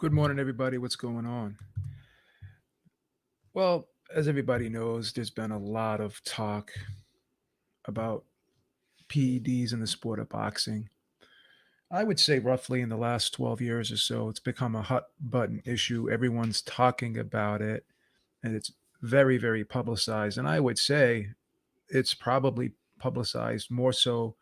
Good morning, everybody. What's going on? Well, as everybody knows, there's been a lot of talk about PEDs in the sport of boxing. I would say roughly in the last 12 years or so, it's become a hot button issue. Everyone's talking about it, and it's very, very publicized. And I would say it's probably publicized more so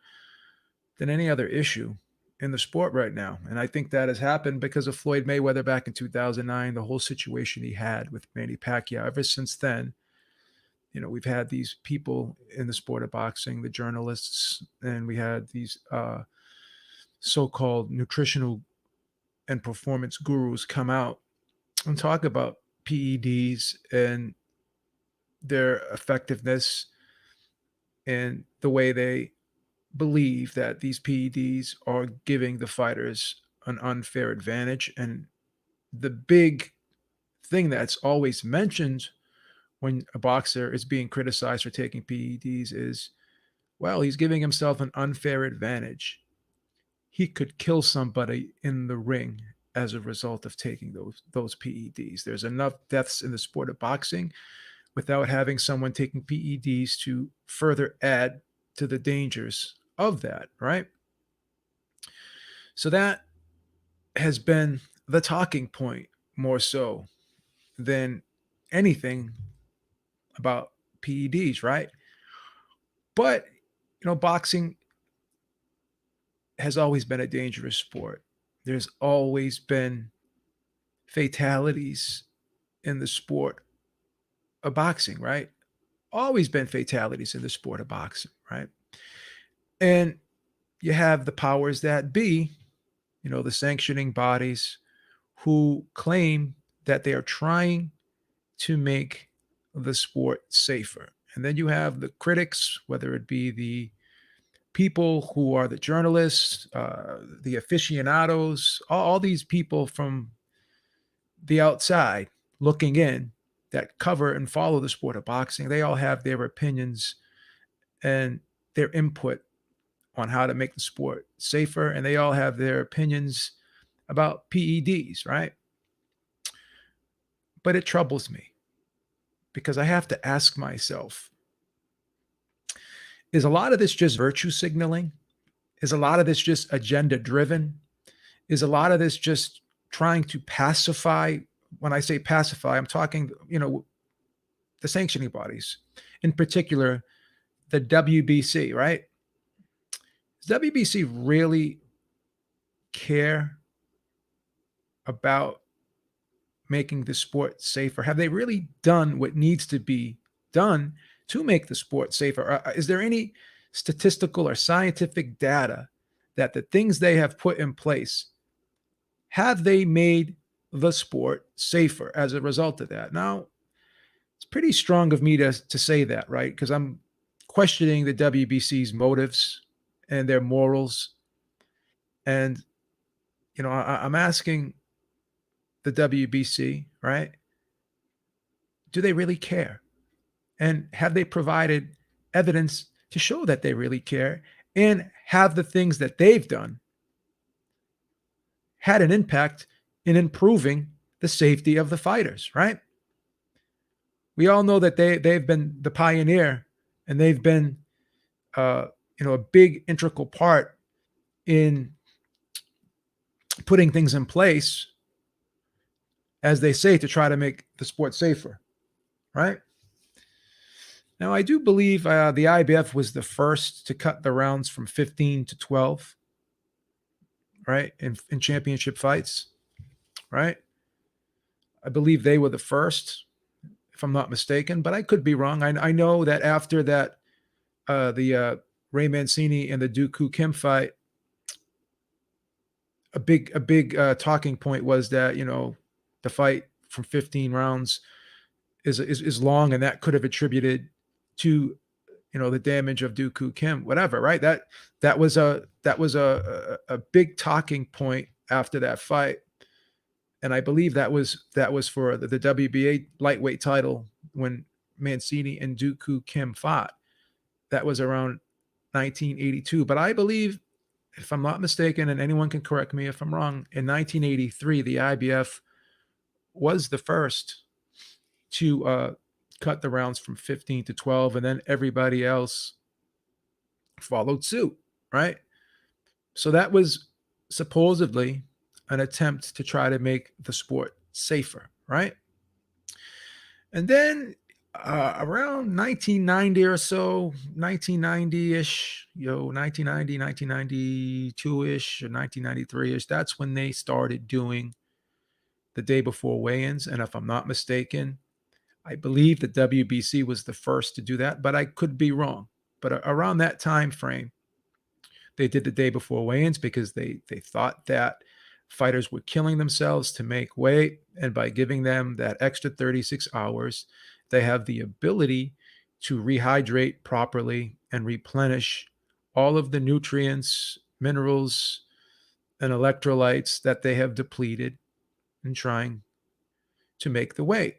than any other issue in the sport right now. And I think that has happened because of Floyd Mayweather back in 2009, the whole situation he had with Manny Pacquiao. Ever since then, we've had these people in the sport of boxing, the journalists, and we had these so-called nutritional and performance gurus come out and talk about PEDs and their effectiveness and the way they believe that these PEDs are giving the fighters an unfair advantage. And the big thing that's always mentioned when a boxer is being criticized for taking PEDs is, well, he's giving himself an unfair advantage. He could kill somebody in the ring as a result of taking those PEDs. There's enough deaths in the sport of boxing without having someone taking PEDs to further add to the dangers of that, right? So that has been the talking point more so than anything about PEDs, right? But boxing has always been a dangerous sport. There's always been fatalities in the sport of boxing, right? Always been fatalities in the sport of boxing, right? And you have the powers that be, the sanctioning bodies who claim that they are trying to make the sport safer. And then you have the critics, whether it be the people who are the journalists, the aficionados, all these people from the outside looking in that cover and follow the sport of boxing. They all have their opinions and their input on how to make the sport safer, and they all have their opinions about PEDs, right? But it troubles me because I have to ask myself, is a lot of this just virtue signaling? Is a lot of this just agenda driven? Is a lot of this just trying to pacify? When I say pacify, I'm talking, the sanctioning bodies, in particular, the WBC, right? Does WBC really care about making the sport safer? Have they really done what needs to be done to make the sport safer? Is there any statistical or scientific data that the things they have put in place have they made the sport safer as a result of that? Now, it's pretty strong of me to say that, right? Because I'm questioning the WBC's motives and their morals. And, I'm asking the WBC, right? Do they really care? And have they provided evidence to show that they really care? And have the things that they've done had an impact in improving the safety of the fighters, right? We all know that they've been the pioneer and they've been a big integral part in putting things in place, as they say, to try to make the sport safer, right? Now, I do believe the IBF was the first to cut the rounds from 15 to 12, right, in championship fights, right? I believe they were the first, if I'm not mistaken, but I could be wrong. I know that after that, the Ray Mancini and the Dooku Kim fight, a big talking point was that the fight from 15 rounds is long, and that could have attributed to the damage of Dooku Kim, whatever, right? That was a big talking point after that fight, and I believe that was for the WBA lightweight title when Mancini and Dooku Kim fought. That was around 1982, but I believe if I'm not mistaken, and anyone can correct me if I'm wrong, in 1983, the IBF was the first to cut the rounds from 15 to 12, and then everybody else followed suit, right? So that was supposedly an attempt to try to make the sport safer, right? And then around 1990 or so, 1990-ish, 1990, 1992-ish, or 1993-ish, that's when they started doing the day before weigh-ins. And if I'm not mistaken, I believe the WBC was the first to do that, but I could be wrong. But around that time frame, they did the day before weigh-ins because they thought that fighters were killing themselves to make weight, and by giving them that extra 36 hours, they have the ability to rehydrate properly and replenish all of the nutrients, minerals, and electrolytes that they have depleted in trying to make the weight.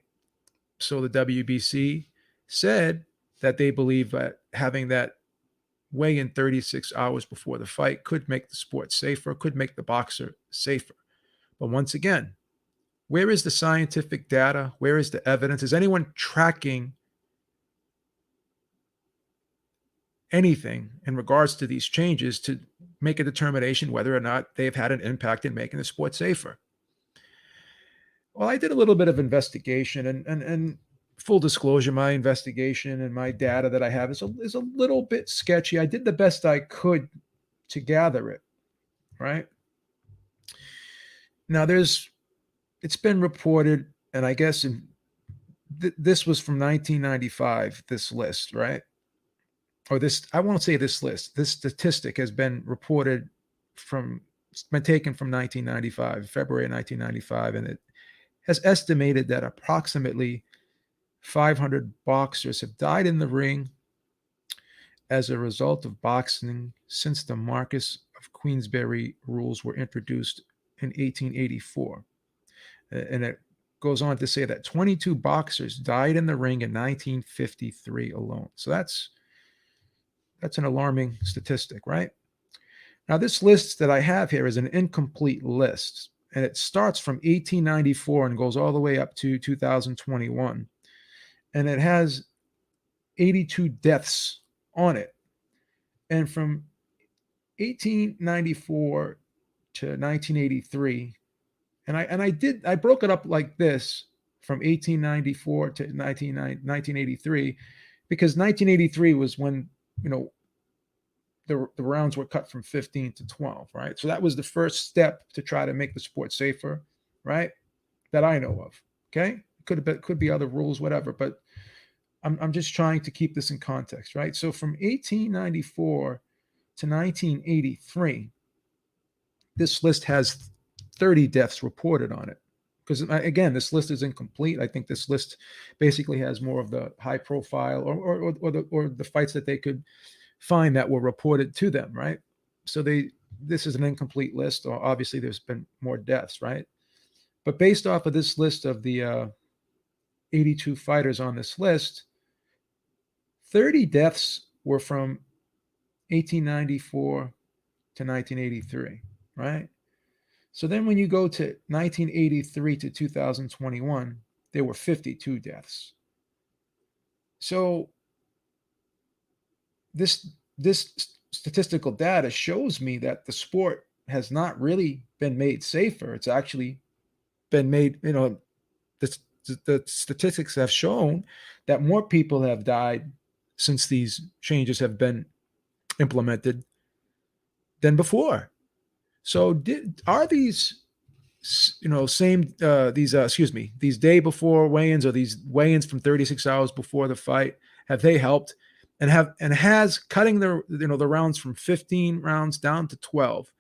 So the WBC said that they believe that having that weigh in 36 hours before the fight could make the sport safer, could make the boxer safer. But once again, where is the scientific data? Where is the evidence? Is anyone tracking anything in regards to these changes to make a determination whether or not they've had an impact in making the sport safer? Well, I did a little bit of investigation, and full disclosure, my investigation and my data that I have is a little bit sketchy. I did the best I could to gather it, right? Now it's been reported, and I guess this was from 1995, this list, right? Or this, I won't say this list, this statistic has been reported from, it's been taken from 1995, February 1995, and it has estimated that approximately 500 boxers have died in the ring as a result of boxing since the Marquess of Queensberry rules were introduced in 1884. And it goes on to say that 22 boxers died in the ring in 1953 alone. So that's an alarming statistic, right? Now, this list that I have here is an incomplete list, and it starts from 1894 and goes all the way up to 2021. And it has 82 deaths on it. And from 1894 to 1983, and I broke it up like this from 1894 to 1983, because 1983 was when, you know, the rounds were cut from 15 to 12, right? So that was the first step to try to make the sport safer, right? That I know of. Okay. Could be other rules, whatever, but I'm just trying to keep this in context, right? So from 1894 to 1983, this list has 30 deaths reported on it. Because again, this list is incomplete. I think this list basically has more of the high profile or the fights that they could find that were reported to them, right? So this is an incomplete list. Obviously, there's been more deaths, right? But based off of this list of the 82 fighters on this list, 30 deaths were from 1894 to 1983, right? So then when you go to 1983 to 2021, there were 52 deaths. So this statistical data shows me that the sport has not really been made safer. It's actually been made, the statistics have shown that more people have died since these changes have been implemented than before. So are these, same these day before weigh-ins, or these weigh-ins from 36 hours before the fight, have they helped? And has cutting the rounds from 15 rounds down to 12,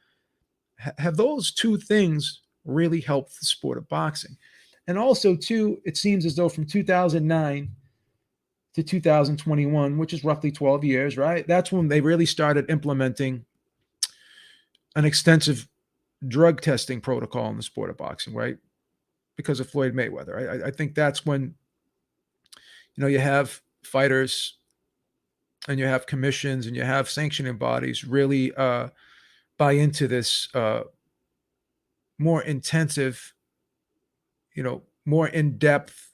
have those two things really helped the sport of boxing? And also, too, it seems as though from 2009 to 2021, which is roughly 12 years, right? That's when they really started implementing an extensive drug testing protocol in the sport of boxing, right? Because of Floyd Mayweather. I think that's when, you have fighters and you have commissions and you have sanctioning bodies really buy into this more intensive, more in-depth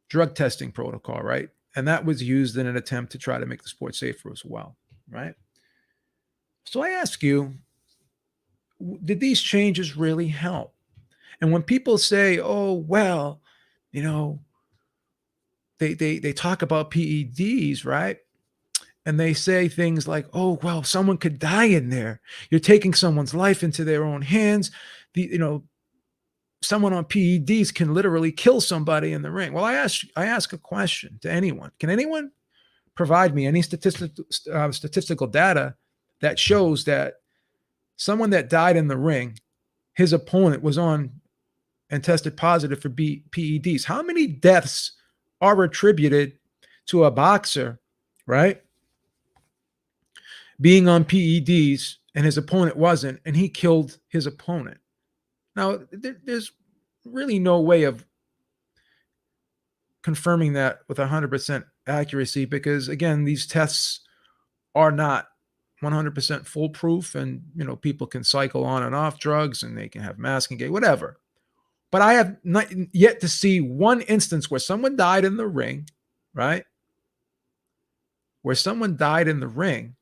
drug testing protocol, right? And that was used in an attempt to try to make the sport safer as well, right? So I ask you, did these changes really help? And when people say, "Oh, well, you know, they talk about PEDs, right? And they say things like, "Oh, well, someone could die in there. You're taking someone's life into their own hands. Someone on PEDs can literally kill somebody in the ring." Well, I ask a question to anyone. Can anyone provide me any statistical data that shows that someone that died in the ring, his opponent was on and tested positive for PEDs? How many deaths are attributed to a boxer, right, being on PEDs and his opponent wasn't, and he killed his opponent? Now, there's really no way of confirming that with 100% accuracy because, again, these tests are not 100% foolproof, and people can cycle on and off drugs and they can have masking gate, whatever. But I have not yet to see one instance where someone died in the ring, right? Where someone died in the ring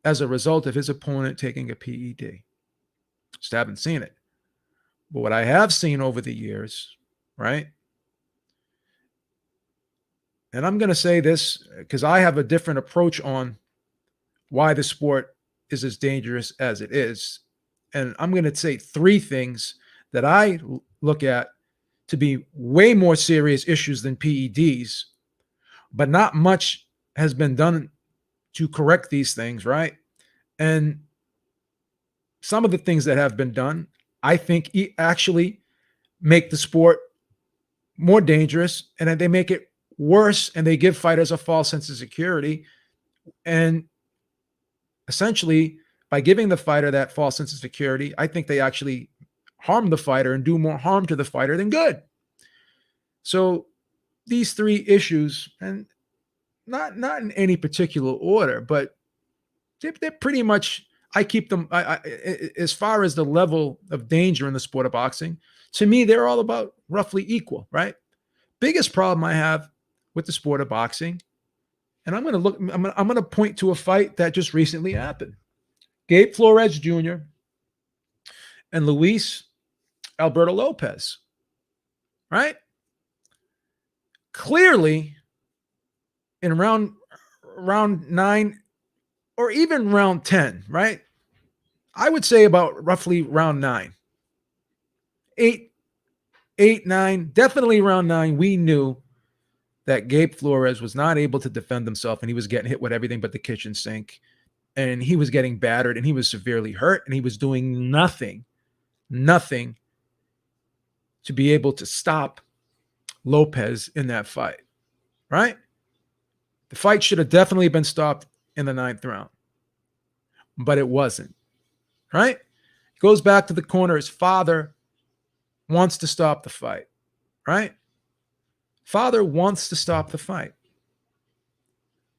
as a result of his opponent taking a PED. Just haven't seen it. But what I have seen over the years, right? And I'm going to say this because I have a different approach on why the sport is as dangerous as it is. And I'm going to say three things that I look at to be way more serious issues than PEDs, but not much has been done to correct these things, right? And some of the things that have been done, I think actually make the sport more dangerous, and they make it worse, and they give fighters a false sense of security. And essentially, by giving the fighter that false sense of security, I think they actually harm the fighter and do more harm to the fighter than good. So these three issues, and not in any particular order, but they're pretty much, I keep them as far as the level of danger in the sport of boxing. To me, they're all about roughly equal, right? Biggest problem I have with the sport of boxing, and I'm going to point to a fight that just recently happened. Gabe Flores Jr. and Luis Alberto Lopez, right? Clearly, in round 9 or even round 10, right? I would say about roughly round 9. 8, 9, definitely round 9, we knew that Gabe Flores was not able to defend himself, and he was getting hit with everything but the kitchen sink, and he was getting battered, and he was severely hurt, and he was doing nothing to be able to stop Lopez in that fight, right? The fight should have definitely been stopped in the 9th round, but it wasn't, right? Goes back to the corner. His father wants to stop the fight, right? Father wants to stop the fight,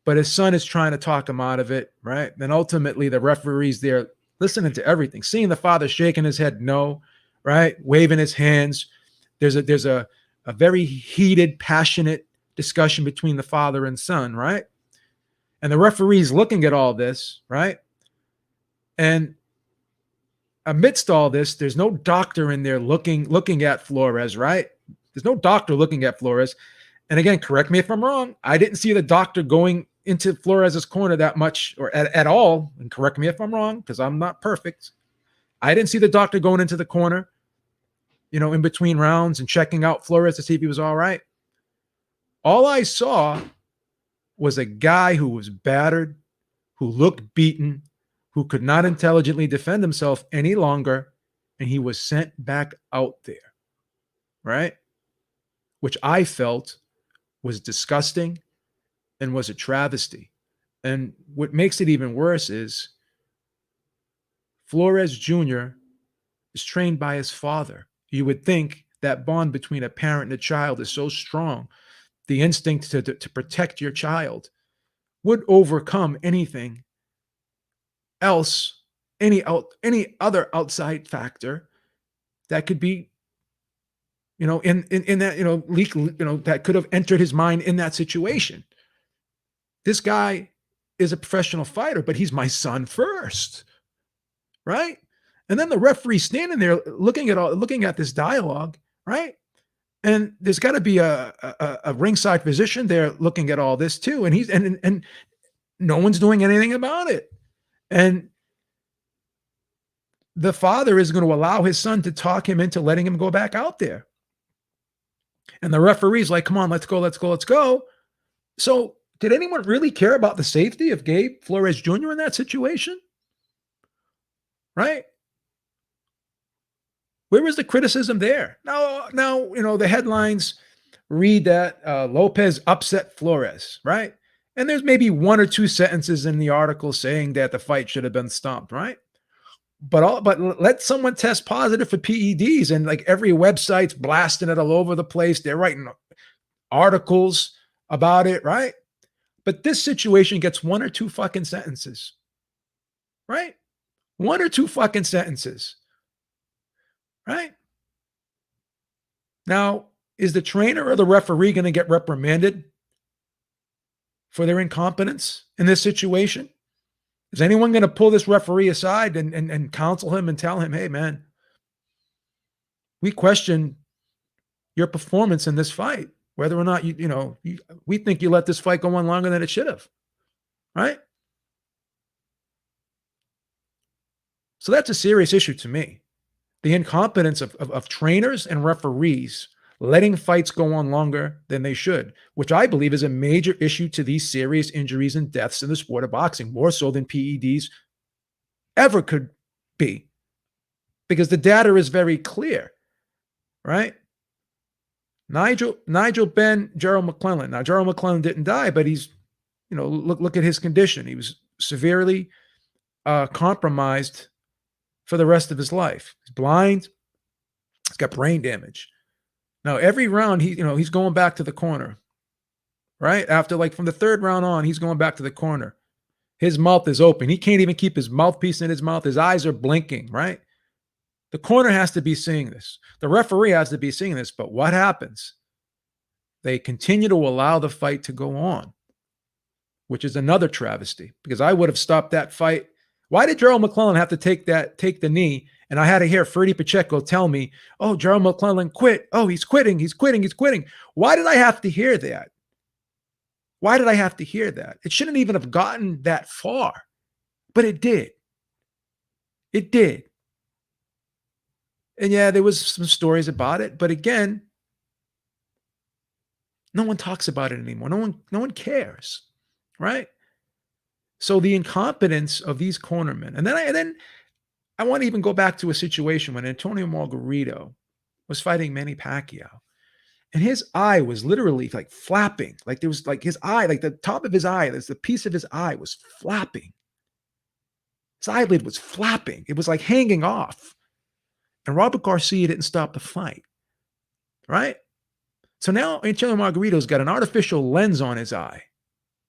but his son is trying to talk him out of it, right? Then ultimately the referee's there listening to everything, seeing the father shaking his head no, right? Waving his hands. There's a very heated, passionate discussion between the father and son, right? And the referee's looking at all this, right? And amidst all this, there's no doctor in there looking at Flores, right? There's no doctor looking at Flores. And again, correct me if I'm wrong, I didn't see the doctor going into Flores's corner that much or at all. And correct me if I'm wrong, because I'm not perfect. I didn't see the doctor going into the corner, in between rounds and checking out Flores to see if he was all right. All I saw was a guy who was battered, who looked beaten, who could not intelligently defend himself any longer, and he was sent back out there, right? Which I felt was disgusting and was a travesty. And what makes it even worse is Flores Jr. is trained by his father. You would think that bond between a parent and a child is so strong. The instinct to protect your child would overcome anything else any other outside factor that could be, in that, leak, that could have entered his mind in that situation. This guy is a professional fighter, but he's my son first, right? And then the referee standing there looking at this dialogue, right? And there's got to be a ringside physician there looking at all this too, and and no one's doing anything about it. And the father is going to allow his son to talk him into letting him go back out there. And the referee's like, "Come on, let's go, let's go, let's go." So, did anyone really care about the safety of Gabe Flores Jr. in that situation? Right? Where was the criticism there? Now, the headlines read that Lopez upset Flores, right? And there's maybe one or two sentences in the article saying that the fight should have been stopped, right? But let someone test positive for PEDs, and like every website's blasting it all over the place. They're writing articles about it, right? But this situation gets one or two fucking sentences, right? One or two fucking sentences, right? Now, is the trainer or the referee going to get reprimanded for their incompetence in this situation? Is anyone going to pull this referee aside and counsel him and tell him, "Hey, man, we question your performance in this fight, whether or not we think you let this fight go on longer than it should have," right? So that's a serious issue to me. The incompetence of trainers and referees letting fights go on longer than they should, which I believe is a major issue to these serious injuries and deaths in the sport of boxing, more so than PEDs ever could be, because the data is very clear, right? Nigel Benn, Gerald McClellan. Now, Gerald McClellan didn't die, but he's, look at his condition. He was severely compromised for the rest of his life. He's blind. He's got brain damage. Now, every round, he's going back to the corner, right? After, like, from the third round on, he's going back to the corner. His mouth is open. He can't even keep his mouthpiece in his mouth. His eyes are blinking, right? The corner has to be seeing this. The referee has to be seeing this. But what happens? They continue to allow the fight to go on, which is another travesty, because I would have stopped that fight. Why did Gerald McClellan have to take the knee? And I had to hear Freddie Pacheco tell me, "Oh, Gerald McClellan quit. Oh, he's quitting. He's quitting. He's quitting." Why did I have to hear that? Why did I have to hear that? It shouldn't even have gotten that far, but it did. It did. And yeah, there was some stories about it, but again, no one talks about it anymore. No one cares, right? So the incompetence of these cornermen, and then I want to even go back to a situation when Antonio Margarito was fighting Manny Pacquiao, and his eye was literally like flapping, like there was like his eye, like the top of his eye, there's the piece of his eye was flapping. His eyelid was flapping. It was like hanging off. And Robert Garcia didn't stop the fight, right? So now Antonio Margarito's got an artificial lens on his eye,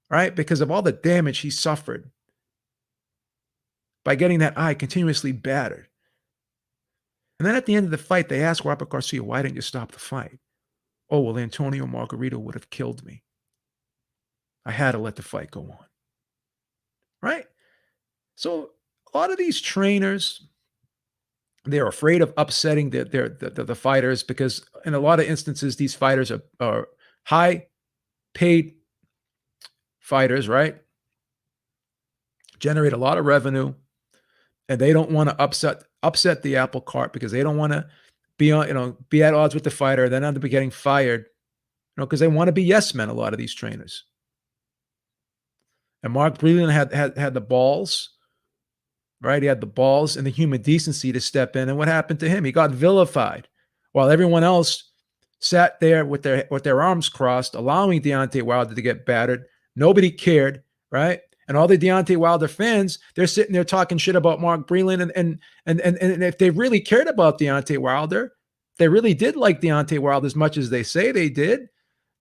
right? Because of all the damage he suffered by getting that eye continuously battered. And then at the end of the fight, they asked Robert Garcia, "Why didn't you stop the fight?" "Oh, well, Antonio Margarito would have killed me. I had to let the fight go on." Right? So a lot of these trainers, they're afraid of upsetting the fighters, because in a lot of instances, these fighters are high paid fighters, right? Generate a lot of revenue, and they don't want to upset the apple cart, because they don't want to be at odds with the fighter, then end up getting fired, because they want to be yes men, a lot of these trainers. And Mark Breland had the balls, right? He had the balls and the human decency to step in. And what happened to him? He got vilified, while everyone else sat there with their arms crossed, allowing Deontay Wilder to get battered. Nobody cared, right? And all the Deontay Wilder fans, they're sitting there talking shit about Mark Breland. And if they really cared about Deontay Wilder, they really did like Deontay Wilder as much as they say they did,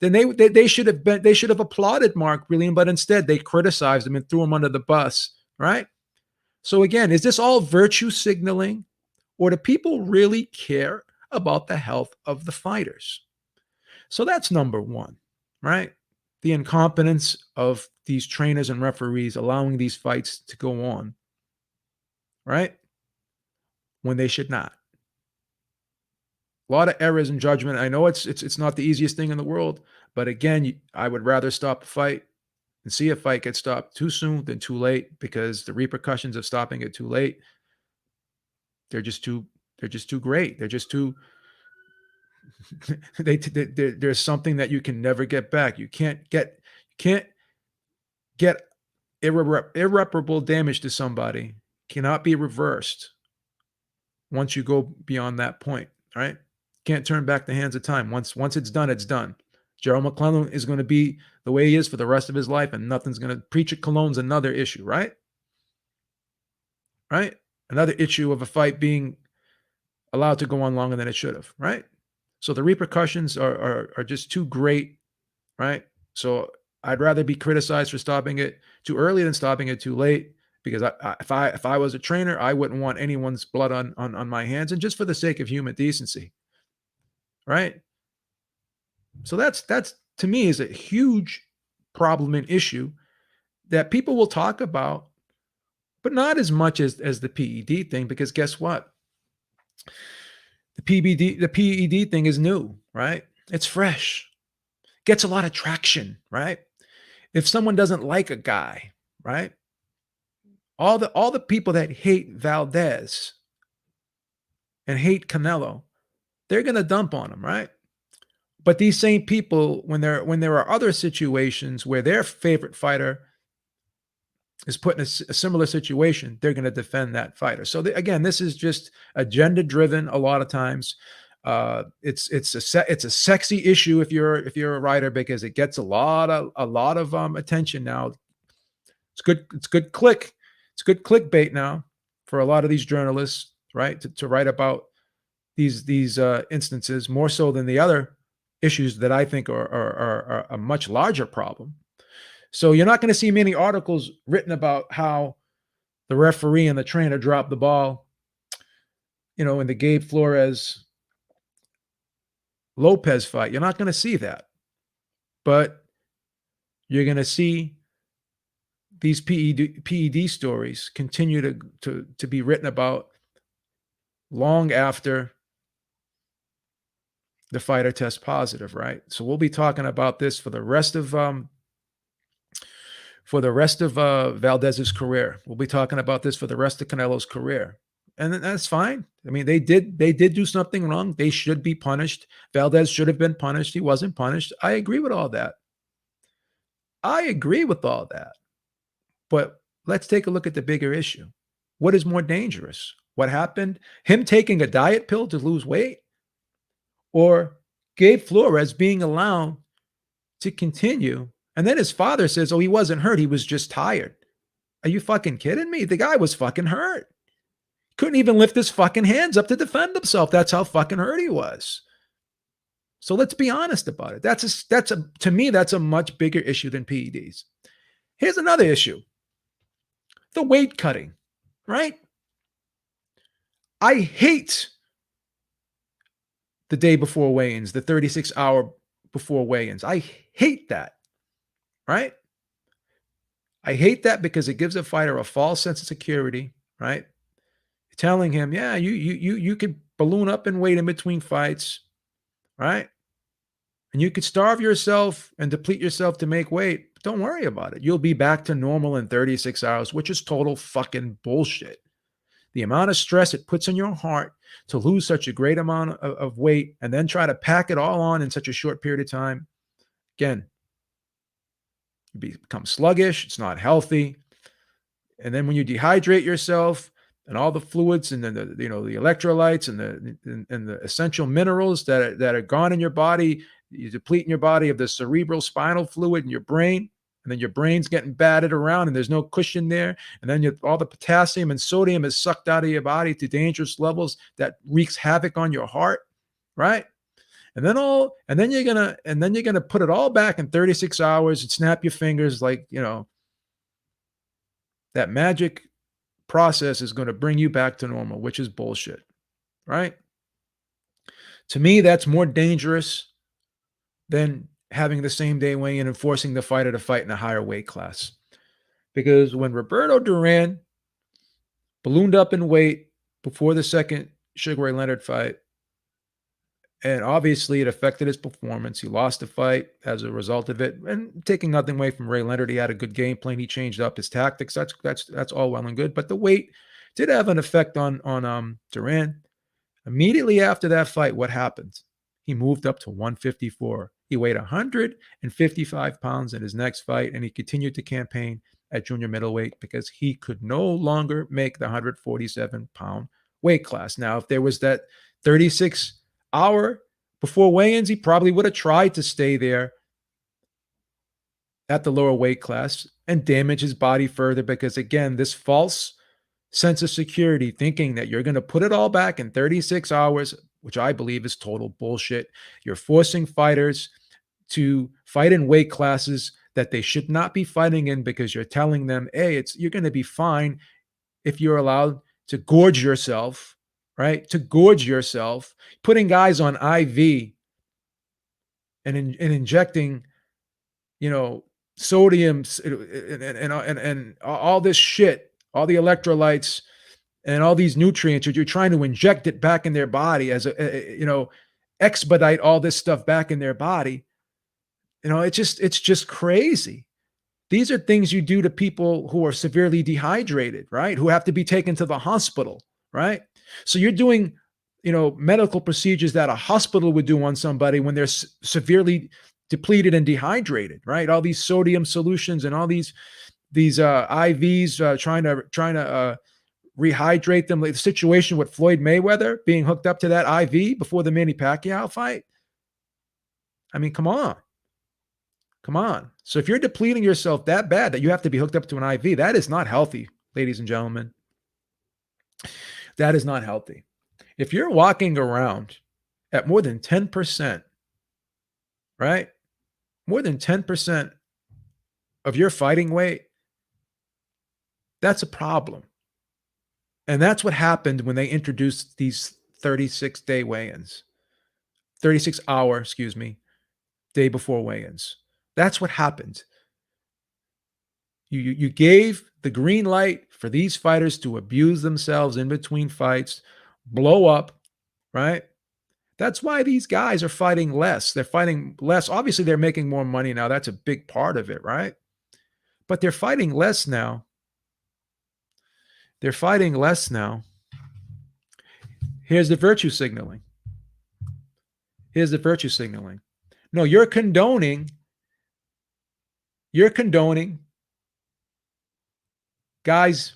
then they should have applauded Mark Breland, but instead they criticized him and threw him under the bus, right? So again, is this all virtue signaling, or do people really care about the health of the fighters? So that's number one, right? The incompetence of these trainers and referees allowing these fights to go on, right? When they should not. A lot of errors in judgment. I know it's not the easiest thing in the world, but again, I would rather stop a fight and see a fight get stopped too soon than too late, because the repercussions of stopping it too late, they're just too they're just too great. They're just too there's something that you can never get back. You can't get irreparable damage to somebody cannot be reversed once you go beyond that point, right? Can't turn back the hands of time. Once it's done, it's done. Gerald McClellan is going to be the way he is for the rest of his life, and nothing's going to preach at Cologne's another issue, right? Right? Another issue of a fight being allowed to go on longer than it should have, right? So the repercussions are just too great, right? So I'd rather be criticized for stopping it too early than stopping it too late. Because if I was a trainer, I wouldn't want anyone's blood on my hands, and just for the sake of human decency, right? So that's to me is a huge problem and issue that people will talk about, but not as much as the PED thing. Because guess what? The PED thing is new, right? It's fresh, gets a lot of traction, right? If someone doesn't like a guy, right? All the people that hate Valdez and hate Canelo, they're gonna dump on him, right? But these same people, when there are other situations where their favorite fighter is put in a similar situation, they're going to defend that fighter. So again, this is just agenda driven. A lot of times, it's a sexy issue if you're a writer, because it gets a lot of attention now. It's good click. It's good clickbait now for a lot of these journalists, right? To write about these instances more so than the other issues that I think are a much larger problem. So you're not going to see many articles written about how the referee and the trainer dropped the ball, in the Gabe Flores Lopez fight. You're not going to see that, but you're going to see these PED stories continue to be written about long after the fighter tests positive, right? So we'll be talking about this for the rest of Valdez's career. We'll be talking about this for the rest of Canelo's career. And that's fine. I mean, they did do something wrong. They should be punished. Valdez should have been punished. He wasn't punished. I agree with all that. I agree with all that. But let's take a look at the bigger issue. What is more dangerous? What happened? Him taking a diet pill to lose weight, or Gabe Flores being allowed to continue? And then his father says, oh, he wasn't hurt. He was just tired. Are you fucking kidding me? The guy was fucking hurt. Couldn't even lift his fucking hands up to defend himself. That's how fucking hurt he was. So let's be honest about it. To me, that's a much bigger issue than PEDs. Here's another issue. The weight cutting, right? I hate the day before weigh-ins, the 36-hour before weigh-ins. I hate that, right? I hate that because it gives a fighter a false sense of security, right? Telling him, yeah, you could balloon up in weight in between fights, right? And you could starve yourself and deplete yourself to make weight. But don't worry about it. You'll be back to normal in 36 hours, which is total fucking bullshit. The amount of stress it puts on your heart to lose such a great amount of weight and then try to pack it all on in such a short period of time. Again, you become sluggish. It's not healthy. And then when you dehydrate yourself, and all the fluids and then the electrolytes and the essential minerals that are gone in your body, you deplete in your body of the cerebral spinal fluid in your brain, and then your brain's getting batted around and there's no cushion there, and then all the potassium and sodium is sucked out of your body to dangerous levels that wreaks havoc on your heart, right? And then you're gonna put it all back in 36 hours and snap your fingers like that magic process is going to bring you back to normal, which is bullshit, right? To me, that's more dangerous than having the same day weigh in and forcing the fighter to fight in a higher weight class. Because when Roberto Duran ballooned up in weight before the second Sugar Ray Leonard fight, and obviously it affected his performance. He lost the fight as a result of it. And taking nothing away from Ray Leonard, he had a good game plan. He changed up his tactics. That's all well and good. But the weight did have an effect on Duran. Immediately after that fight, what happened? He moved up to 154. He weighed 155 pounds in his next fight, and he continued to campaign at junior middleweight because he could no longer make the 147-pound weight class. Now, if there was that 36-hour before weigh-ins, he probably would have tried to stay there at the lower weight class and damage his body further because, again, this false sense of security, thinking that you're going to put it all back in 36 hours, which I believe is total bullshit. You're forcing fighters to fight in weight classes that they should not be fighting in because you're telling them, hey, you're going to be fine if you're allowed to gorge yourself, right? To gorge yourself, putting guys on IV and injecting, sodium and all this shit, all the electrolytes and all these nutrients that you're trying to inject it back in their body as expedite all this stuff back in their body. It's just crazy. These are things you do to people who are severely dehydrated, right? Who have to be taken to the hospital, right? So you're doing, medical procedures that a hospital would do on somebody when they're severely depleted and dehydrated, right? All these sodium solutions and all these IVs trying to rehydrate them. Like the situation with Floyd Mayweather being hooked up to that IV before the Manny Pacquiao fight. I mean, come on. Come on. So if you're depleting yourself that bad that you have to be hooked up to an IV, that is not healthy, ladies and gentlemen. That is not healthy. If you're walking around at more than 10%, right? More than 10% of your fighting weight, that's a problem. And that's what happened when they introduced these 36-day weigh-ins. 36-hour, day before weigh-ins. That's what happened. You gave the green light for these fighters to abuse themselves in between fights, blow up, right? That's why these guys are fighting less. They're fighting less. Obviously, they're making more money now. That's a big part of it, right? But they're fighting less now. They're fighting less now. Here's the virtue signaling. Here's the virtue signaling. No, you're condoning guys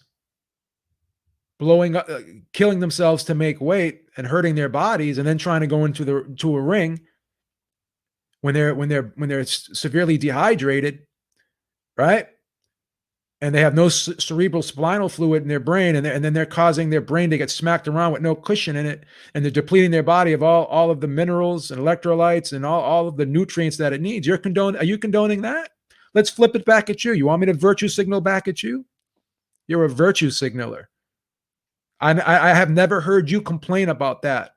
blowing up, killing themselves to make weight and hurting their bodies, and then trying to go into a ring when they're severely dehydrated, right? And they have no cerebral spinal fluid in their brain, and then they're causing their brain to get smacked around with no cushion in it, and they're depleting their body of all of the minerals and electrolytes and all of the nutrients that it needs. Are you condoning that? Let's flip it back at you. You want me to virtue signal back at you? You're a virtue signaler. I have never heard you complain about that.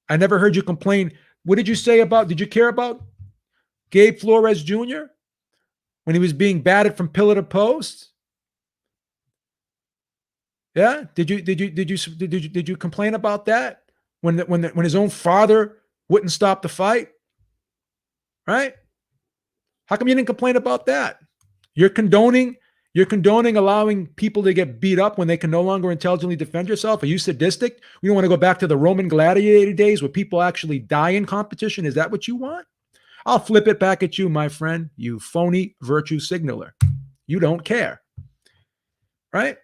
I never heard you complain. What did you say did you care about Gabe Flores Jr. when he was being batted from pillar to post? Yeah. Did you complain about that when his own father wouldn't stop the fight? Right? How come you didn't complain about that? You're condoning allowing people to get beat up when they can no longer intelligently defend yourself? Are you sadistic? We don't want to go back to the Roman gladiator days where people actually die in competition. Is that what you want? I'll flip it back at you, my friend, you phony virtue signaler. You don't care, right?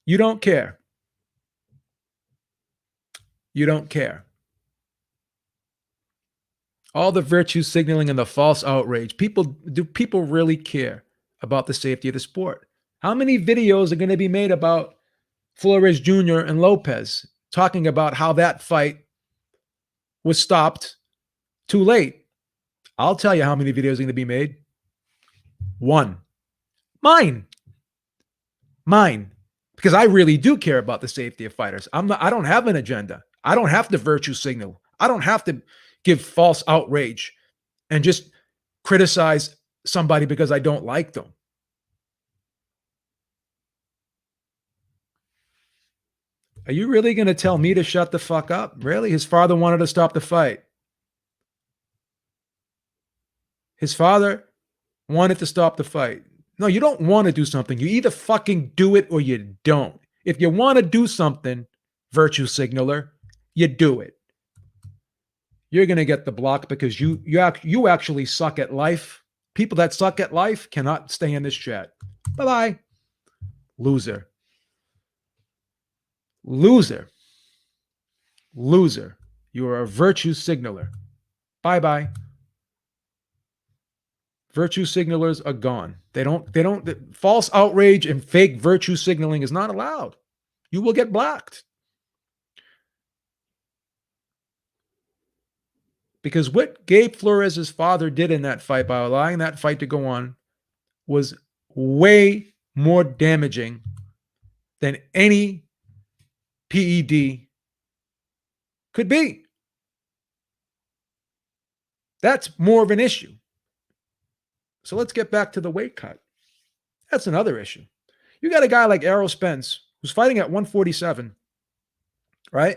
You don't care. You don't care. All the virtue signaling and the false outrage. Do people really care about the safety of the sport? How many videos are going to be made about Flores Jr. and Lopez talking about how that fight was stopped too late? I'll tell you how many videos are going to be made. One. Mine. because I really do care about the safety of fighters. I don't have an agenda. I don't have to virtue signal. I don't have to give false outrage and just criticize somebody because I don't like them. Are you really going to tell me to shut the fuck up? Really? His father wanted to stop the fight. His father wanted to stop the fight. No, you don't want to do something. You either fucking do it or you don't. If you want to do something, virtue signaler, you do it. You're going to get the block because you actually suck at life. People that suck at life cannot stay in this chat. Bye-bye. Loser. Loser. Loser. You are a virtue signaler. Bye-bye. Virtue signalers are gone. False outrage and fake virtue signaling is not allowed. You will get blocked. Because what Gabe Flores' father did in that fight by allowing that fight to go on was way more damaging than any PED could be. That's more of an issue. So let's get back to the weight cut. That's another issue. You got a guy like Errol Spence who's fighting at 147, right?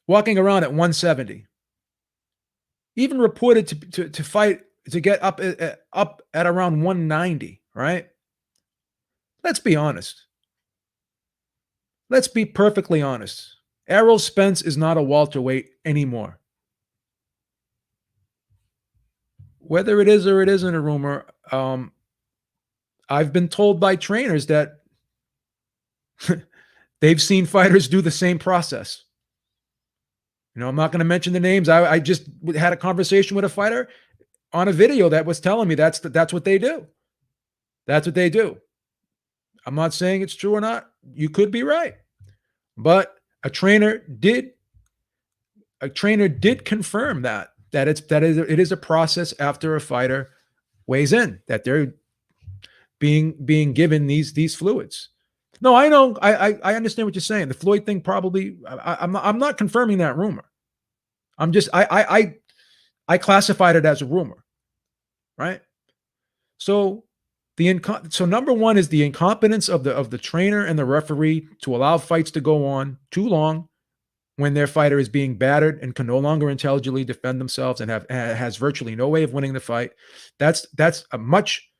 Walking around at 170. Even reported to fight to get up at around 190, right? Let's be honest. Let's be perfectly honest. Errol Spence is not a welterweight anymore. Whether it is or it isn't a rumor, I've been told by trainers that they've seen fighters do the same process. You know, I'm not going to mention the names. I just had a conversation with a fighter on a video that was telling me that's what they do. That's what they do. I'm not saying it's true or not. You could be right. But a trainer did confirm that it is a process after a fighter weighs in, that they're being given these fluids. No, I know. I understand what you're saying. The Floyd thing probably. I'm not confirming that rumor. I'm just I classified it as a rumor, right? So number one is the incompetence of the trainer and the referee to allow fights to go on too long when their fighter is being battered and can no longer intelligently defend themselves and has virtually no way of winning the fight. That's a much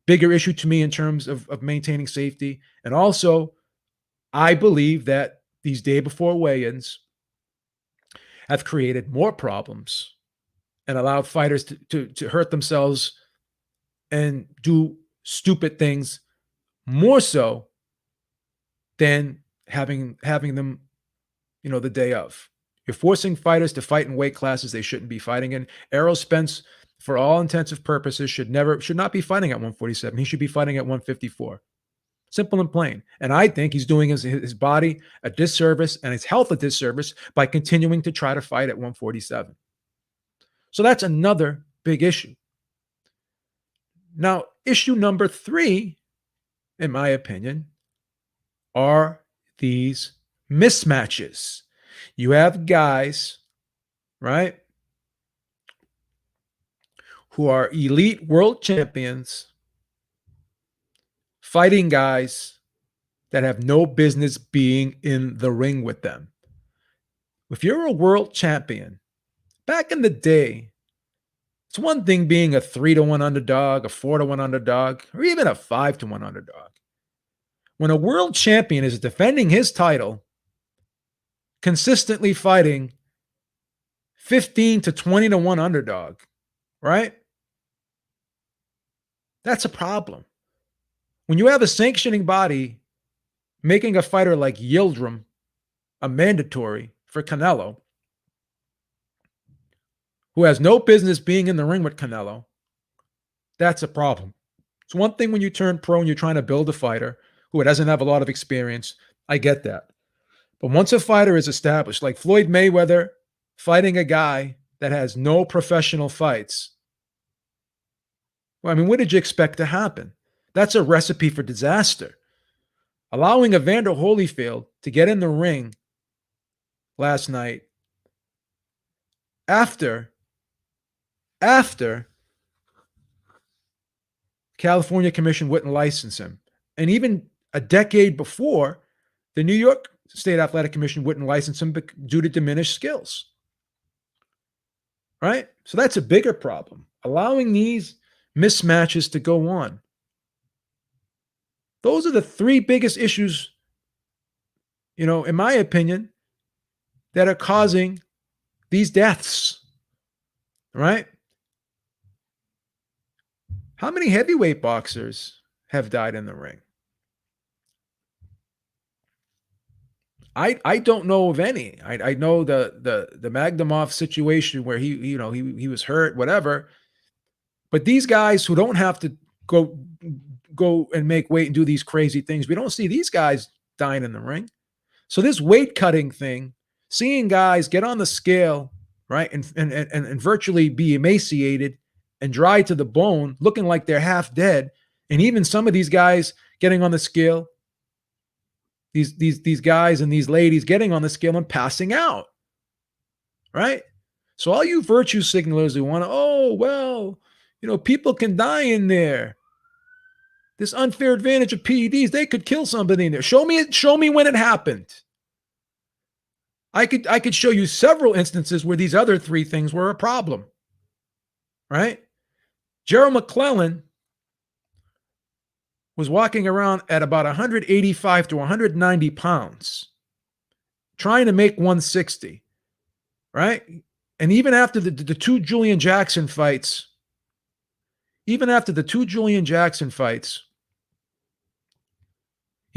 bigger issue to me in terms of maintaining safety. And also, I believe that these day before weigh-ins have created more problems and allowed fighters to hurt themselves and do stupid things more so than having them, the day of. You're forcing fighters to fight in weight classes they shouldn't be fighting in. Errol Spence, for all intensive purposes, should not be fighting at 147. He should be fighting at 154. Simple and plain. And I think he's doing his body a disservice and his health a disservice by continuing to try to fight at 147. So that's another big issue. Now, issue number 3, in my opinion, are these mismatches. You have guys, right, who are elite world champions fighting guys that have no business being in the ring with them. If you're a world champion, back in the day, it's one thing being a 3-1 underdog, a 4-1 underdog, or even a 5-1 underdog. When a world champion is defending his title, consistently fighting 15 to 20-1 underdog, right? That's a problem. When you have a sanctioning body making a fighter like Yildirim a mandatory for Canelo, who has no business being in the ring with Canelo, that's a problem. It's one thing when you turn pro and you're trying to build a fighter who doesn't have a lot of experience. I get that. But once a fighter is established, like Floyd Mayweather fighting a guy that has no professional fights, well, I mean, what did you expect to happen? That's a recipe for disaster. allowing Evander Holyfield to get in the ring last night after California Commission wouldn't license him. And even a decade before, the New York State Athletic Commission wouldn't license him due to diminished skills. Right? So that's a bigger problem. Allowing these mismatches to go on. Those are the three biggest issues, in my opinion, that are causing these deaths. Right? How many heavyweight boxers have died in the ring? I don't know of any. I know the Magdamov situation where he was hurt, whatever. But these guys who don't have to go and make weight and do these crazy things, we don't see these guys dying in the ring. So this weight cutting thing, seeing guys get on the scale, right, and virtually be emaciated and dry to the bone, looking like they're half dead, and even some of these guys getting on the scale, these guys and these ladies getting on the scale and passing out, right? So all you virtue signalers who want to, people can die in there. This unfair advantage of PEDs, they could kill somebody in there. Show me when it happened. I could show you several instances where these other three things were a problem, right? Gerald McClellan was walking around at about 185 to 190 pounds, trying to make 160, right? And even after the two Julian Jackson fights, he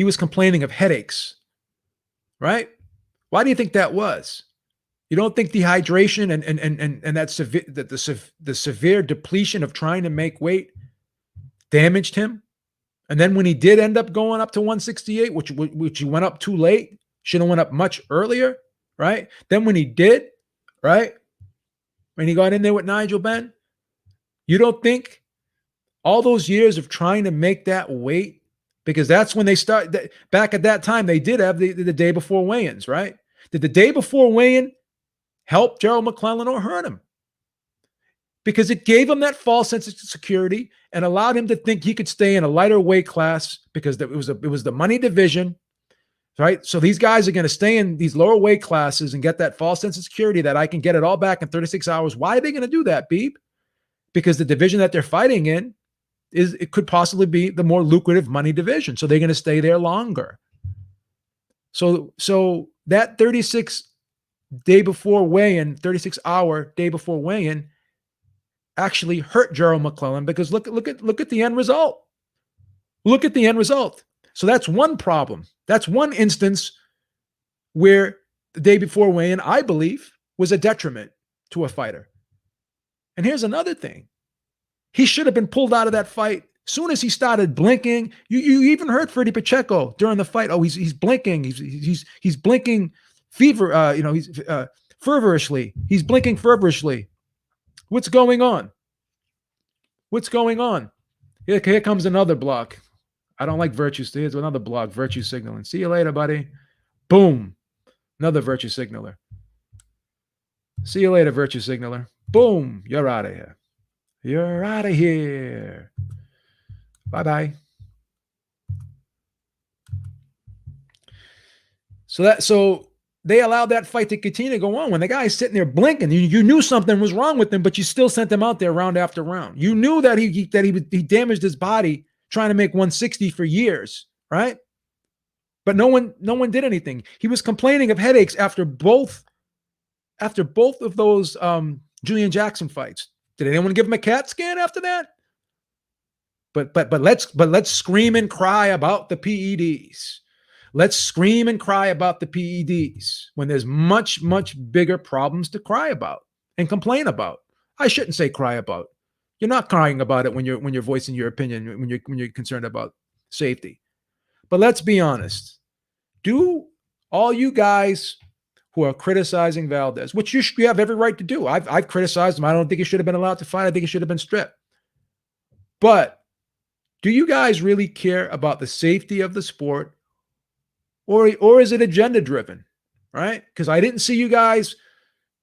was complaining of headaches, right? Why do you think that was? You don't think dehydration and the severe depletion of trying to make weight damaged him? And then when he did end up going up to 168, which he went up too late, should have went up much earlier, right? Then when he did, right, when he got in there with Nigel Benn, you don't think all those years of trying to make that weight, because that's when they start, back at that time, they did have the day before weigh-ins, right? Did the day before weigh-in help Gerald McClellan or hurt him? Because it gave him that false sense of security and allowed him to think he could stay in a lighter weight class because it was the money division, right? So these guys are going to stay in these lower weight classes and get that false sense of security that I can get it all back in 36 hours. Why are they going to do that, Beep? Because the division that they're fighting in it could possibly be the more lucrative money division. So they're going to stay there longer. So that 36 day before weigh-in, 36-hour day before weigh-in, actually hurt Gerald McClellan because look at the end result. Look at the end result. So that's one problem. That's one instance where the day before weigh-in, I believe, was a detriment to a fighter. And here's another thing. He should have been pulled out of that fight as soon as he started blinking. You even heard Freddie Pacheco during the fight. Oh, he's blinking. He's blinking fervorishly. He's blinking feverishly. What's going on? What's going on? Here comes another block. I don't like virtue. Here's another block, virtue signaling. See you later, buddy. Boom. Another virtue signaler. See you later, virtue signaler. Boom. You're out of here. You're out of here. Bye-bye. So they allowed that fight to continue to go on. When the guy's sitting there blinking, you knew something was wrong with him, but you still sent him out there round after round. You knew that he damaged his body trying to make 160 for years, right? But no one did anything. He was complaining of headaches after both of those Julian Jackson fights. Did anyone give him a CAT scan after that? But let's scream and cry about the PEDs. Let's scream and cry about the PEDs when there's much, much bigger problems to cry about and complain about. I shouldn't say cry about. You're not crying about it when you're voicing your opinion, when you're concerned about safety. But let's be honest. Do all you guys who are criticizing Valdez, which you have every right to do. I've criticized him. I don't think he should have been allowed to fight. I think he should have been stripped. But do you guys really care about the safety of the sport, or is it agenda driven? Right? Because I didn't see you guys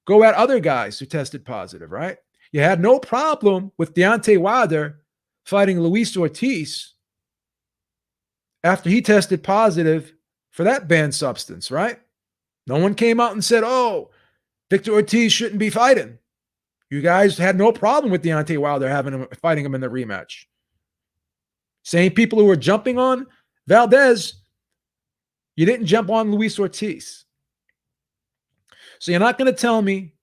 go at other guys who tested positive, right? You had no problem with Deontay Wilder fighting Luis Ortiz after he tested positive for that banned substance, right? No one came out and said, oh, Victor Ortiz shouldn't be fighting. You guys had no problem with Deontay Wilder fighting him in the rematch. Same people who were jumping on Valdez, you didn't jump on Luis Ortiz. So you're not going to tell me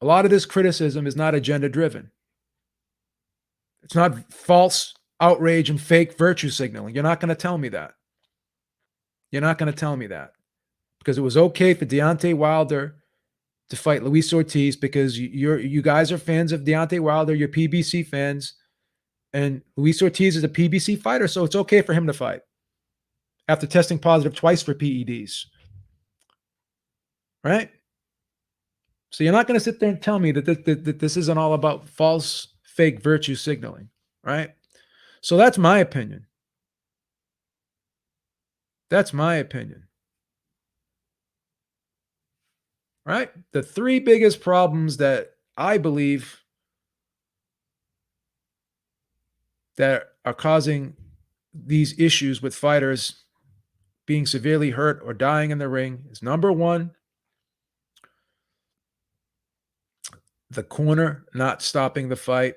a lot of this criticism is not agenda driven. It's not false outrage and fake virtue signaling. You're not going to tell me that. You're not going to tell me that. Because it was okay for Deontay Wilder to fight Luis Ortiz because you guys are fans of Deontay Wilder, you're PBC fans, and Luis Ortiz is a PBC fighter, so it's okay for him to fight after testing positive twice for PEDs. Right? So you're not going to sit there and tell me that this isn't all about false, fake virtue signaling, right? So that's my opinion. That's my opinion. Right? The three biggest problems that I believe that are causing these issues with fighters being severely hurt or dying in the ring is number one, the corner not stopping the fight,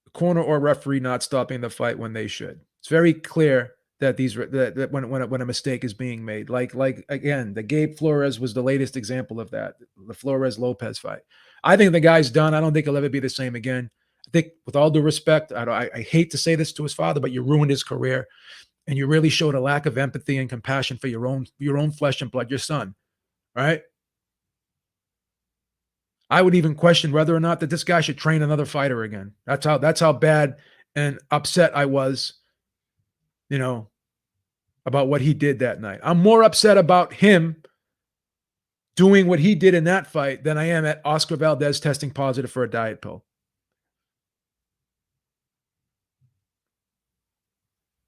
the corner or referee not stopping the fight when they should. It's very clear that when a mistake is being made, like again, the Gabe Flores was the latest example of that, the Flores Lopez fight. I think the guy's done. I don't think he'll ever be the same again. I think, with all due respect, I hate to say this to his father, but you ruined his career, and you really showed a lack of empathy and compassion for your own flesh and blood, your son. Right? I would even question whether or not that this guy should train another fighter again. That's how bad and upset I was, about what he did that night. I'm more upset about him doing what he did in that fight than I am at Oscar Valdez testing positive for a diet pill.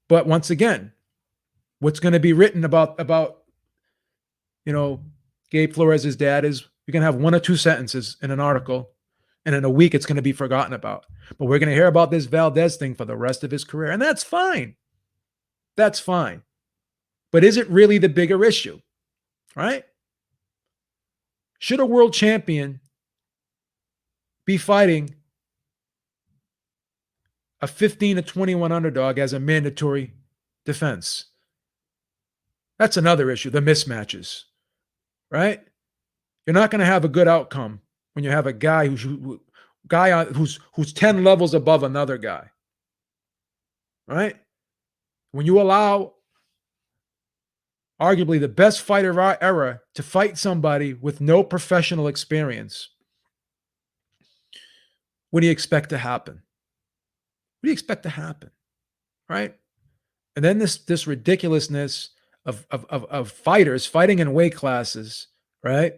But once again, what's going to be written about Gabe Flores' dad is you're going to have one or two sentences in an article, and in a week it's going to be forgotten about. But we're going to hear about this Valdez thing for the rest of his career, and that's fine. That's fine. But is it really the bigger issue, right? Should a world champion be fighting a 15-21 underdog as a mandatory defense? That's another issue, the mismatches, right? You're not going to have a good outcome when you have a guy who's 10 levels above another guy, right? When you allow arguably the best fighter of our era to fight somebody with no professional experience, what do you expect to happen? What do you expect to happen, right? And then this ridiculousness of fighters fighting in weight classes, right?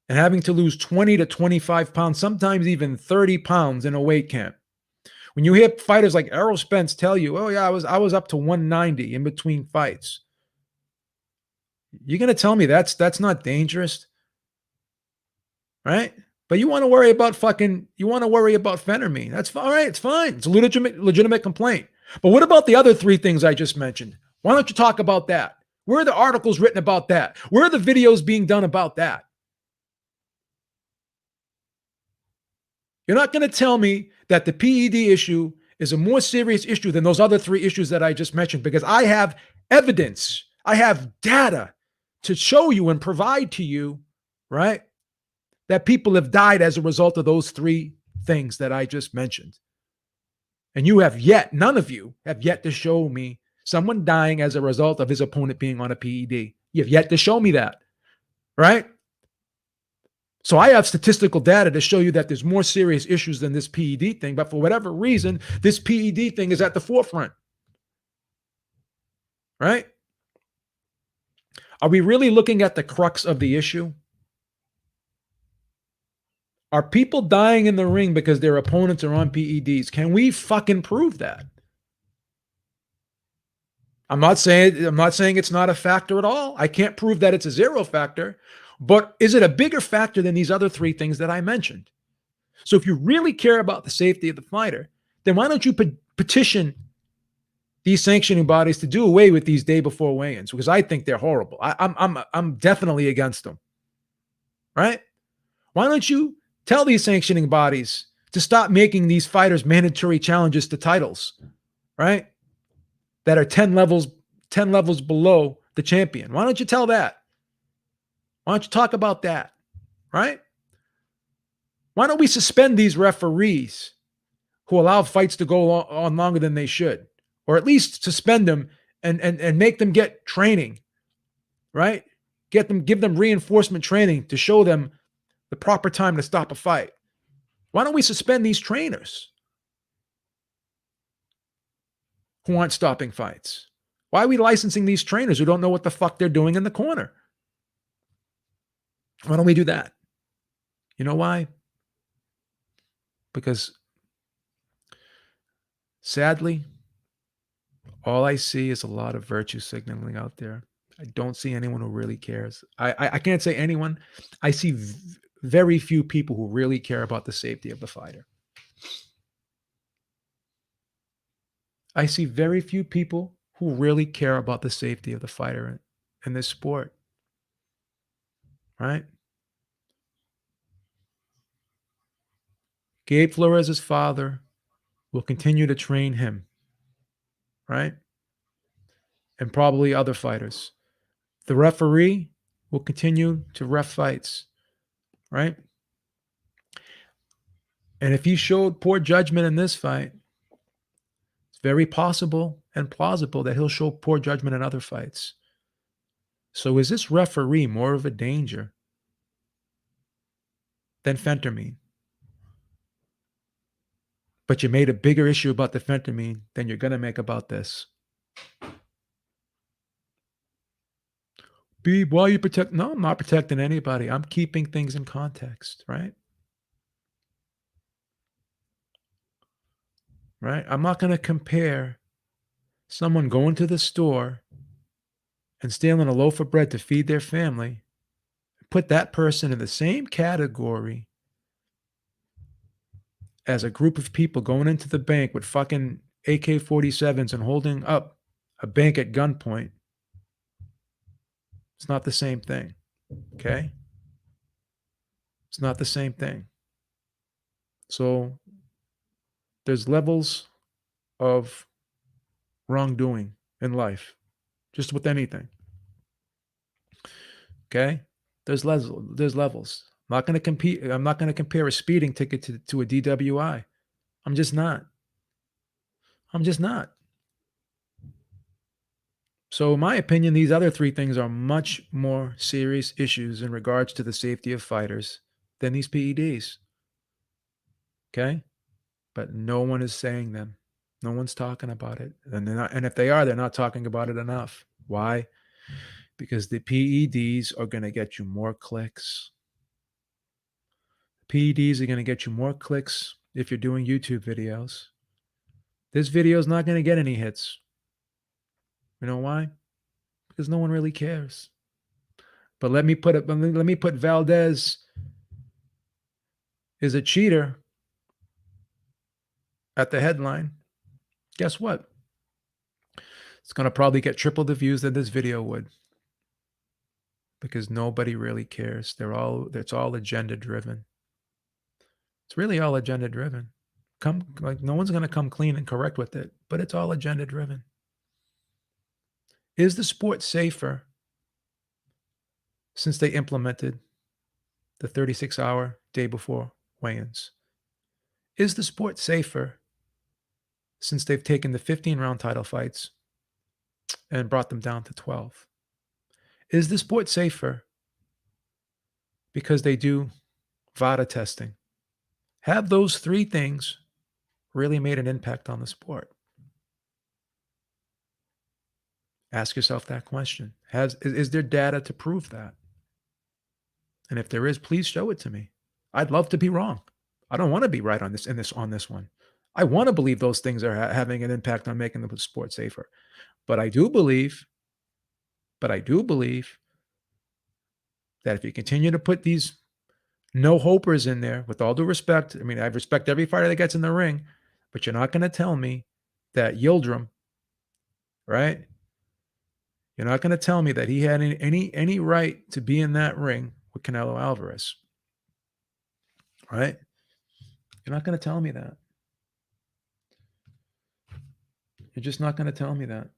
And having to lose 20 to 25 pounds, sometimes even 30 pounds in a weight camp. When you hear fighters like Errol Spence tell you, oh yeah, I was up to 190 in between fights. You're going to tell me that's not dangerous, right? But you want to worry about phentermine. That's all right. It's fine. It's a legitimate complaint. But what about the other three things I just mentioned? Why don't you talk about that? Where are the articles written about that? Where are the videos being done about that? You're not going to tell me that the PED issue is a more serious issue than those other three issues that I just mentioned, because I have evidence, I have data to show you and provide to you, right, that people have died as a result of those three things that I just mentioned. And none of you have yet to show me someone dying as a result of his opponent being on a PED. You've yet to show me that, right? So I have statistical data to show you that there's more serious issues than this PED thing, but for whatever reason, this PED thing is at the forefront, right? Are we really looking at the crux of the issue? Are people dying in the ring because their opponents are on PEDs? Can we fucking prove that? I'm not saying it's not a factor at all. I can't prove that it's a zero factor, but is it a bigger factor than these other three things that I mentioned? So if you really care about the safety of the fighter, then why don't you petition these sanctioning bodies to do away with these day before weigh-ins? Because I think they're horrible. I'm definitely against them. Right? Why don't you tell these sanctioning bodies to stop making these fighters mandatory challenges to titles? Right? That are 10 levels below the champion. Why don't you tell that? Why don't you talk about that? Right? Why don't we suspend these referees who allow fights to go on longer than they should? Or at least suspend them and make them get training, right? Give them reinforcement training to show them the proper time to stop a fight. Why don't we suspend these trainers who aren't stopping fights? Why are we licensing these trainers who don't know what the fuck they're doing in the corner? Why don't we do that? You know why? Because sadly, all I see is a lot of virtue signaling out there. I don't see anyone who really cares. I can't say anyone. I see very few people who really care about the safety of the fighter. I see very few people who really care about the safety of the fighter in this sport. Right? Gabe Flores' father will continue to train him. Right? And probably other fighters. The referee will continue to ref fights. Right? And if he showed poor judgment in this fight, it's very possible and plausible that he'll show poor judgment in other fights. So is this referee more of a danger than phentermine? But you made a bigger issue about the phentermine than you're going to make about this. B, why you protect? No, I'm not protecting anybody. I'm keeping things in context, right? Right? I'm not going to compare someone going to the store and stealing a loaf of bread to feed their family, put that person in the same category as a group of people going into the bank with fucking AK-47s and holding up a bank at gunpoint. It's not the same thing. Okay? It's not the same thing. So there's levels of wrongdoing in life, just with anything. Okay? There's levels. I'm not going to compare a speeding ticket to a DWI. I'm just not. So in my opinion, these other three things are much more serious issues in regards to the safety of fighters than these PEDs. Okay? But no one is saying them. No one's talking about it. And if they are, they're not talking about it enough. Why? Because the PEDs are going to get you more clicks. PEDs are going to get you more clicks if you're doing YouTube videos. This video is not going to get any hits. You know why? Because no one really cares. But let me put Valdez is a cheater at the headline. Guess what? It's going to probably get triple the views that this video would. Because nobody really cares. It's all agenda driven. It's really all agenda driven. No one's going to come clean and correct with it, but it's all agenda driven. Is the sport safer since they implemented the 36-hour day before weigh-ins? Is the sport safer since they've taken the 15-round title fights and brought them down to 12? Is the sport safer because they do VADA testing? Have those three things really made an impact on the sport? Ask yourself that question. Is there data to prove that? And if there is, please show it to me. I'd love to be wrong. I don't want to be right on this one. I want to believe those things are having an impact on making the sport safer. But I do believe, but I do believe that if you continue to put these no hopers in there, with all due respect, I mean, I respect every fighter that gets in the ring, but you're not going to tell me that Yildirim, right? You're not going to tell me that he had any right to be in that ring with Canelo Alvarez, right? You're not going to tell me that. You're just not going to tell me that.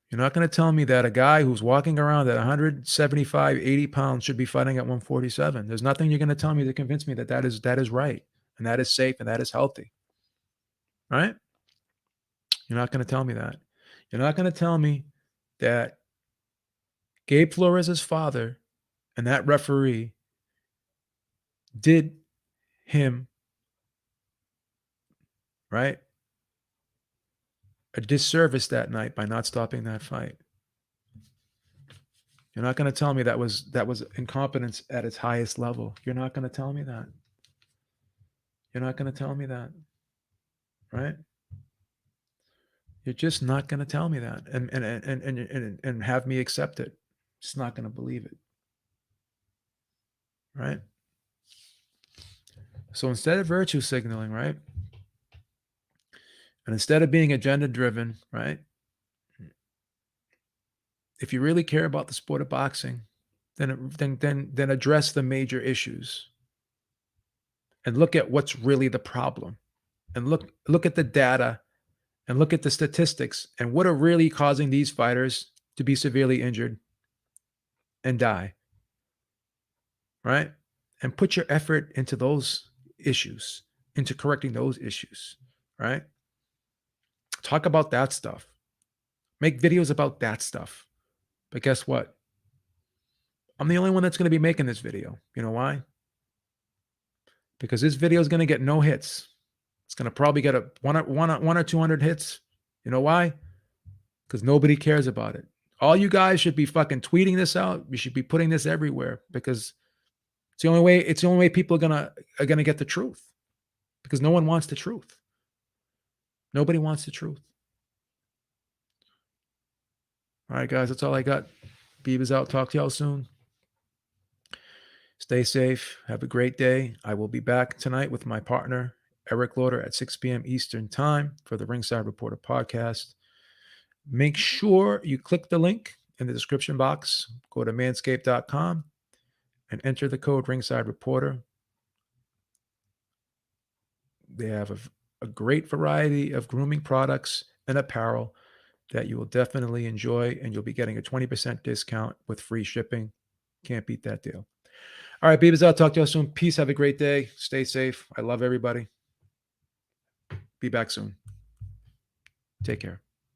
You're not going to tell me that a guy who's walking around at 175, 80 pounds should be fighting at 147. There's nothing you're going to tell me to convince me that that is right and that is safe and that is healthy, right? You're not going to tell me that. You're not going to tell me that Gabe Flores' father and that referee did him, right, a disservice that night by not stopping that fight. You're not going to tell me that was incompetence at its highest level. You're not going to tell me that. You're not going to tell me that, right? You're just not going to tell me that and have me accept it. Just not going to believe it, right? So instead of virtue signaling, right, and instead of being agenda driven, right, if you really care about the sport of boxing, then address the major issues and look at what's really the problem, and look at the data and look at the statistics and what are really causing these fighters to be severely injured and die, right? And put your effort into those issues, into correcting those issues, right? Talk about that stuff. Make videos about that stuff. But guess what? I'm the only one that's going to be making this video. You know why? Because this video is going to get no hits. It's going to probably get a one or 200 hits. You know why? Because nobody cares about it. All you guys should be fucking tweeting this out. You should be putting this everywhere because it's the only way. It's the only way people are gonna get the truth. Because no one wants the truth. Nobody wants the truth. All right, guys, that's all I got. Beaver's out. Talk to y'all soon. Stay safe. Have a great day. I will be back tonight with my partner, Eric Lauder, at 6 p.m. Eastern Time for the Ringside Reporter podcast. Make sure you click the link in the description box. Go to manscaped.com and enter the code Ringside Reporter. They have a great variety of grooming products and apparel that you will definitely enjoy, and you'll be getting a 20% discount with free shipping. Can't beat that deal. All right, Beavers, I'll talk to you soon. Peace. Have a great day. Stay safe. I love everybody. Be back soon. Take care.